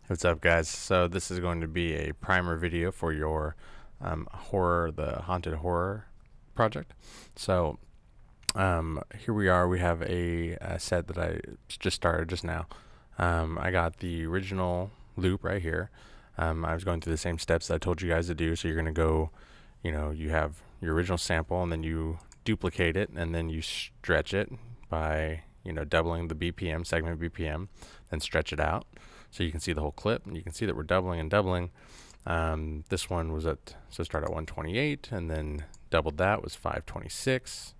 What's up, guys? So this is going to be a primer video for your the haunted horror project. So here we are. We have a set that I just started just now. I got the original loop right here. I was going through the same steps that I told you guys to do. So you're going to go, you have your original sample, and then you duplicate it, and then you stretch it by doubling the BPM, segment BPM, then stretch it out so you can see the whole clip, and you can see that we're doubling and doubling. This one was start at 128, and then doubled that was 526,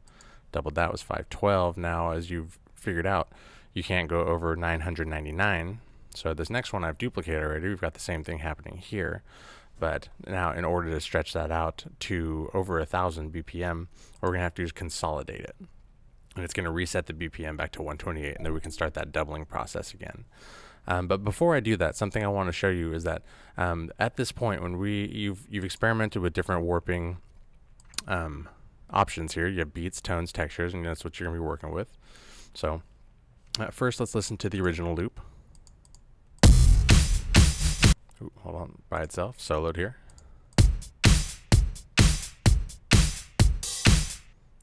doubled that was 512. Now, as you've figured out, you can't go over 999. So this next one I've duplicated already. We've got the same thing happening here. But now, in order to stretch that out to over 1,000 BPM, what we're going to have to do is consolidate it. And it's going to reset the BPM back to 128, and then we can start that doubling process again. But before I do that, something I want to show you is that at this point, when you've experimented with different warping options here. You have beats, tones, textures, and that's what you're going to be working with. So first, let's listen to the original loop. Ooh, hold on, by itself, soloed here.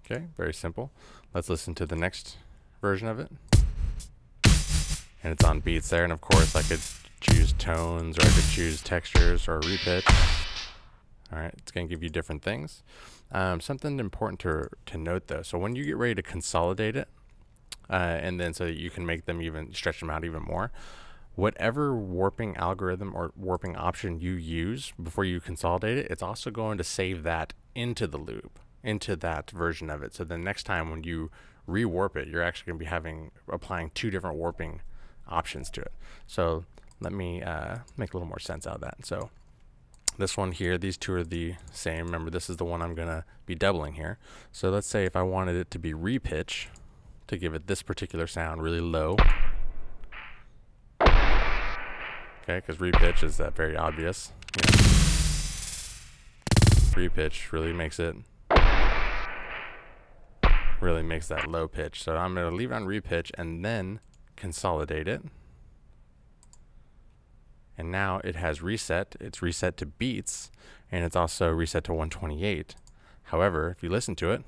Okay, very simple. Let's listen to the next version of it. And it's on beats there, and of course I could choose tones, or I could choose textures, or repitch. Alright, it's going to give you different things. Something important to note though, so when you get ready to consolidate it, and then so that you can make them stretch them out even more, whatever warping algorithm or warping option you use before you consolidate it, it's also going to save that into the loop, into that version of it. So the next time when you rewarp it, you're actually going to be applying two different warping options to it. So let me make a little more sense out of that. So this one here, these two are the same. Remember, this is the one I'm going to be doubling here. So let's say if I wanted it to be repitch, to give it this particular sound really low. Okay, because repitch is that very obvious. Repitch really makes that low pitch. So I'm going to leave it on repitch and then consolidate it. And now it has reset. It's reset to beats, and it's also reset to 128. However, if you listen to it,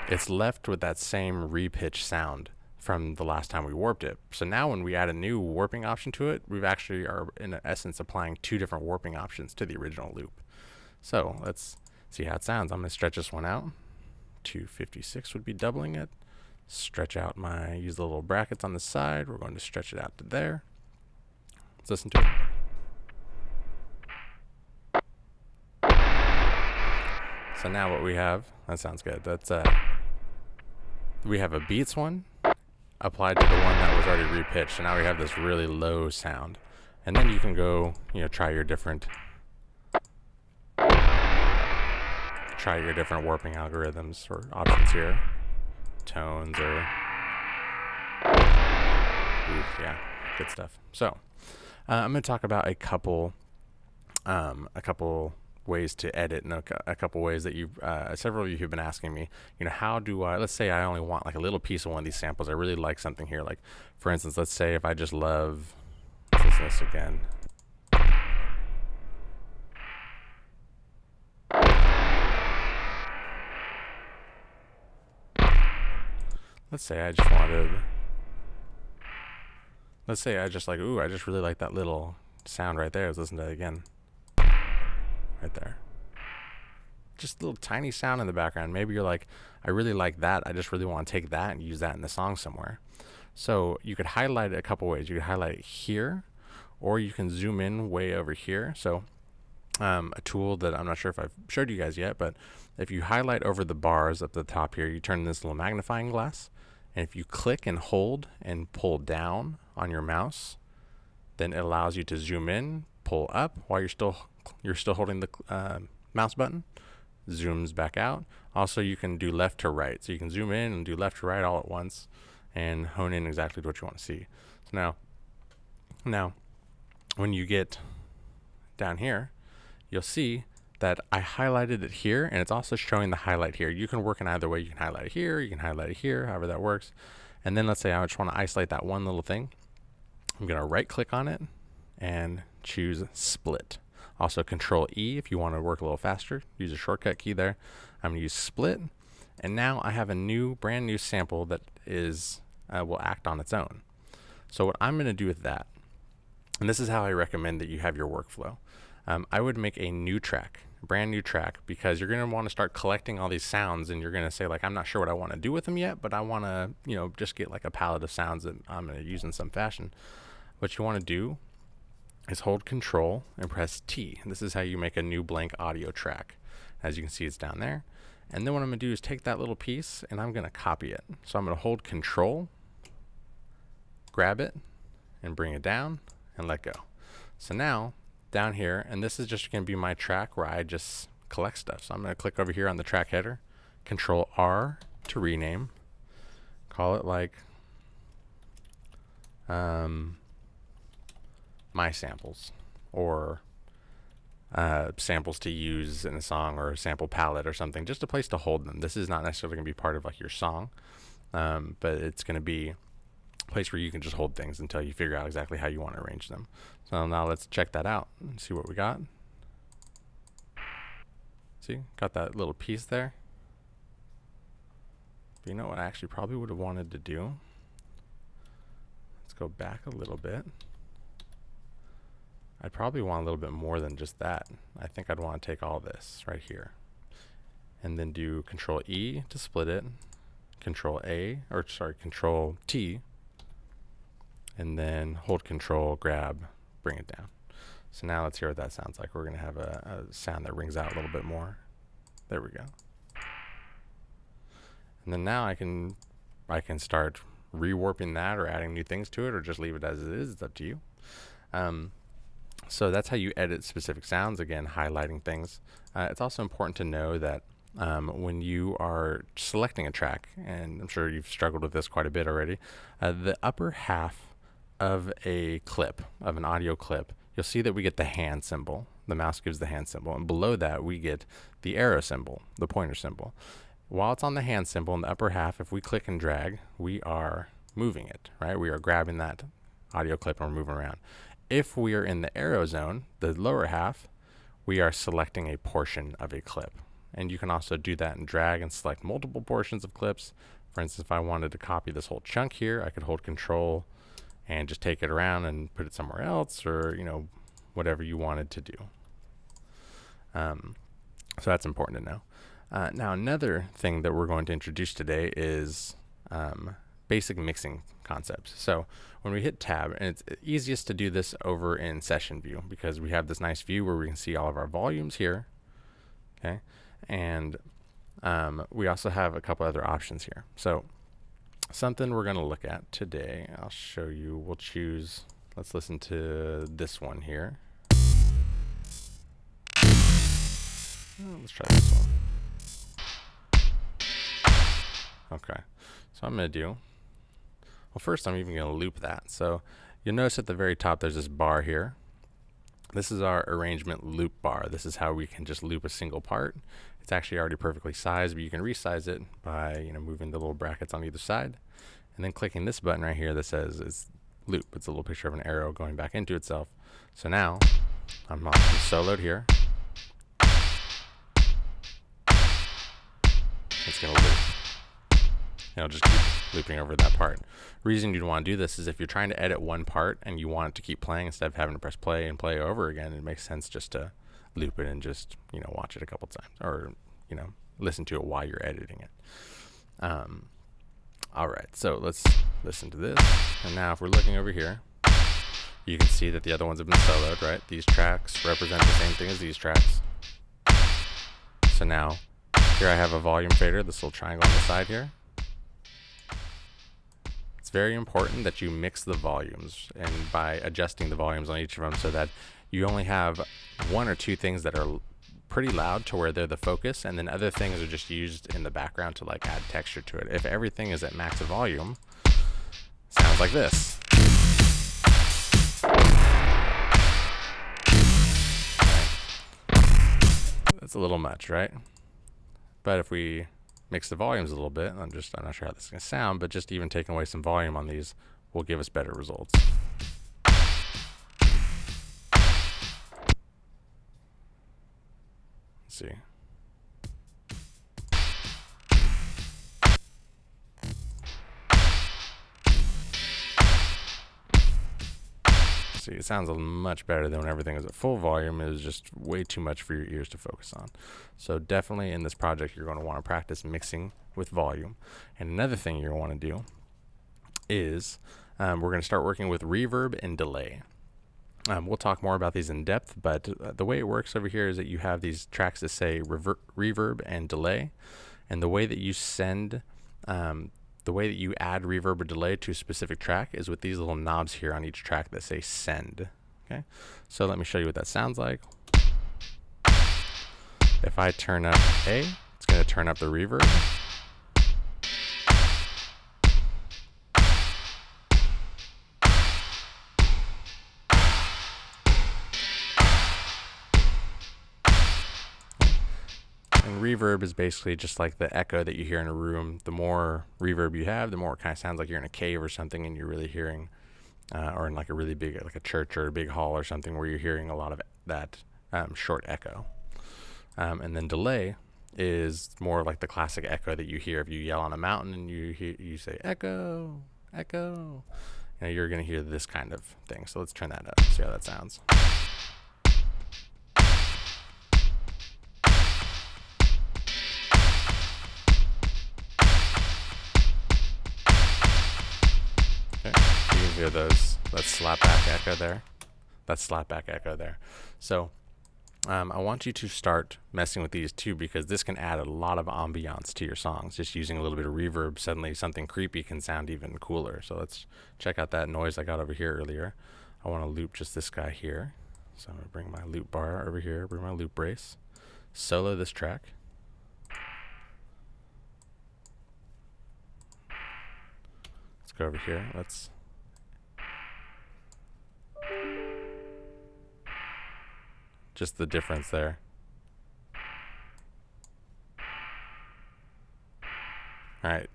it's left with that same repitch sound from the last time we warped it. So now when we add a new warping option to it, we've actually are in essence applying two different warping options to the original loop. So let's see how it sounds. I'm going to stretch this one out. 256 would be doubling it. Stretch out use the little brackets on the side. We're going to stretch it out to there. Let's listen to it. So now what we have, that sounds good. That's we have a beats one applied to the one that was already repitched. So now we have this really low sound. And then you can go, try your different warping algorithms or options here. Tones or yeah, good stuff. So I'm going to talk about a couple ways to edit, and a couple ways that several of you have been asking me, how do I, let's say I only want like a little piece of one of these samples. I really like something here, like for instance, let's say if I just love, let's listen to this again. Let's say I just really like that little sound right there. Let's listen to it again. Right there. Just a little tiny sound in the background. Maybe you're like, I really like that. I just really want to take that and use that in the song somewhere. So you could highlight it a couple ways. You could highlight it here, or you can zoom in way over here. So a tool that I'm not sure if I've showed you guys yet, but if you highlight over the bars up the top here, you turn this little magnifying glass. And if you click and hold and pull down on your mouse, then it allows you to zoom in, pull up while you're still holding the mouse button, zooms back out. Also, you can do left to right. So you can zoom in and do left to right all at once and hone in exactly what you want to see. So now when you get down here, you'll see that I highlighted it here, and it's also showing the highlight here. You can work in either way. You can highlight it here, you can highlight it here, however that works. And then let's say I just want to isolate that one little thing. I'm going to right click on it and choose split. Also Control E if you want to work a little faster, use a shortcut key there. I'm going to use split, and now I have a brand new sample that is will act on its own. So what I'm going to do with that, and this is how I recommend that you have your workflow. I would make a new track, brand new track, because you're going to want to start collecting all these sounds, and you're going to say like, I'm not sure what I want to do with them yet, but I want to, you know, just get like a palette of sounds that I'm going to use in some fashion. What you want to do is hold Control and press T. And this is how you make a new blank audio track. As you can see, it's down there. And then what I'm going to do is take that little piece and I'm going to copy it. So I'm going to hold Control, grab it, and bring it down and let go. So now down here, and this is just going to be my track where I just collect stuff. So I'm going to click over here on the track header, Control R to rename, call it like my samples, or samples to use in a song, or a sample palette or something, just a place to hold them. This is not necessarily going to be part of like your song, but it's going to be a place where you can just hold things until you figure out exactly how you want to arrange them. So now let's check that out and see what we got. See, got that little piece there. But you know what I actually probably would have wanted to do? Let's go back a little bit. I'd probably want a little bit more than just that. I think I'd want to take all this right here and then do Control E to split it, Control T, and then hold Control, grab, bring it down. So now let's hear what that sounds like. We're going to have a sound that rings out a little bit more. There we go. And then now I can start rewarping that or adding new things to it, or just leave it as it is. It's up to you. So that's how you edit specific sounds, again, highlighting things. It's also important to know that when you are selecting a track, and I'm sure you've struggled with this quite a bit already, the upper half of a clip, of an audio clip, you'll see that we get the hand symbol. The mouse gives the hand symbol, and below that we get the arrow symbol, the pointer symbol. While it's on the hand symbol in the upper half, if we click and drag, we are moving it, right? We are grabbing that audio clip and we're moving around. If we are in the arrow zone, the lower half, we are selecting a portion of a clip. And you can also do that and drag and select multiple portions of clips. For instance, if I wanted to copy this whole chunk here, I could hold Control and just take it around and put it somewhere else, or, you know, whatever you wanted to do. So that's important to know. Now, another thing that we're going to introduce today is basic mixing concepts. So when we hit tab, and it's easiest to do this over in session view, because we have this nice view where we can see all of our volumes here. Okay, and we also have a couple other options here. So something we're going to look at today, I'll show you. We'll choose, let's listen to this one here. Let's try this one. Okay, so I'm going to do, well, first I'm even going to loop that. So you'll notice at the very top there's this bar here. This is our arrangement loop bar. This is how we can just loop a single part. It's actually already perfectly sized, but you can resize it by, you know, moving the little brackets on either side, and then clicking this button right here that says it's loop. It's a little picture of an arrow going back into itself. So now I'm soloed here. It's going to loop. It'll just keep looping over that part. The reason you'd want to do this is if you're trying to edit one part and you want it to keep playing instead of having to press play and play over again, it makes sense just to loop it and just, you know, watch it a couple times, or, you know, listen to it while you're editing it. All right, so let's listen to this. And now if we're looking over here, you can see that the other ones have been soloed, right? These tracks represent the same thing as these tracks. So now here I have a volume fader, this little triangle on the side here. It's very important that you mix the volumes, and by adjusting the volumes on each of them so that you only have one or two things that are pretty loud to where they're the focus, and then other things are just used in the background to like add texture to it. If everything is at max volume, sounds like this. Right. That's a little much, right? But if we mix the volumes a little bit, I'm not sure how this is going to sound, but just even taking away some volume on these will give us better results. see. See, it sounds much better than when everything is at full volume. It is just way too much for your ears to focus on. So definitely in this project, you're going to want to practice mixing with volume. And another thing you're going to want to do is we're going to start working with reverb and delay. We'll talk more about these in depth, but the way it works over here is that you have these tracks that say reverb and delay, and the way that you send, the way that you add reverb or delay to a specific track is with these little knobs here on each track that say send. Okay, so let me show you what that sounds like. If I turn up A, it's going to turn up the reverb. And reverb is basically just like the echo that you hear in a room. The more reverb you have, the more it kind of sounds like you're in a cave or something, and you're really hearing, or in like a really big, like a church or a big hall or something, where you're hearing a lot of that short echo. And then delay is more like the classic echo that you hear if you yell on a mountain and you say echo, echo. You know, you're going to hear this kind of thing. So let's turn that up, see how that sounds. You can hear that slapback echo there. That slapback echo there. So I want you to start messing with these too, because this can add a lot of ambiance to your songs. Just using a little bit of reverb, suddenly something creepy can sound even cooler. So let's check out that noise I got over here earlier. I want to loop just this guy here. So I'm going to bring my loop bar over here, bring my loop brace, solo this track. Let's go over here. Let's just the difference there. All right.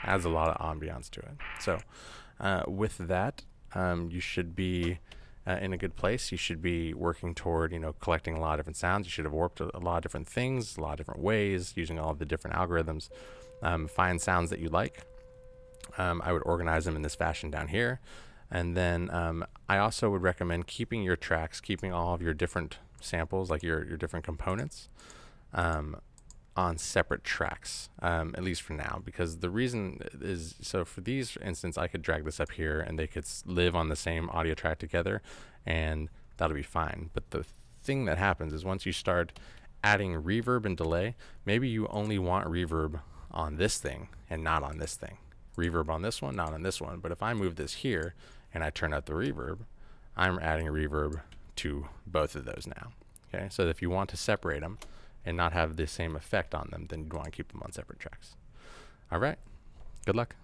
Adds a lot of ambiance to it. So with that, you should be in a good place. You should be working toward, collecting a lot of different sounds. You should have warped a lot of different things, a lot of different ways, using all of the different algorithms. Find sounds that you like. I would organize them in this fashion down here. And then I also would recommend keeping your tracks, keeping all of your different samples, like your different components, on separate tracks, at least for now, because the reason is, so for these, for instance, I could drag this up here and they could live on the same audio track together and that'll be fine. But the thing that happens is once you start adding reverb and delay, maybe you only want reverb on this thing and not on this thing. Reverb on this one, not on this one. But if I move this here and I turn up the reverb, I'm adding reverb to both of those now. Okay, so if you want to separate them and not have the same effect on them, then you'd want to keep them on separate tracks. All right, good luck.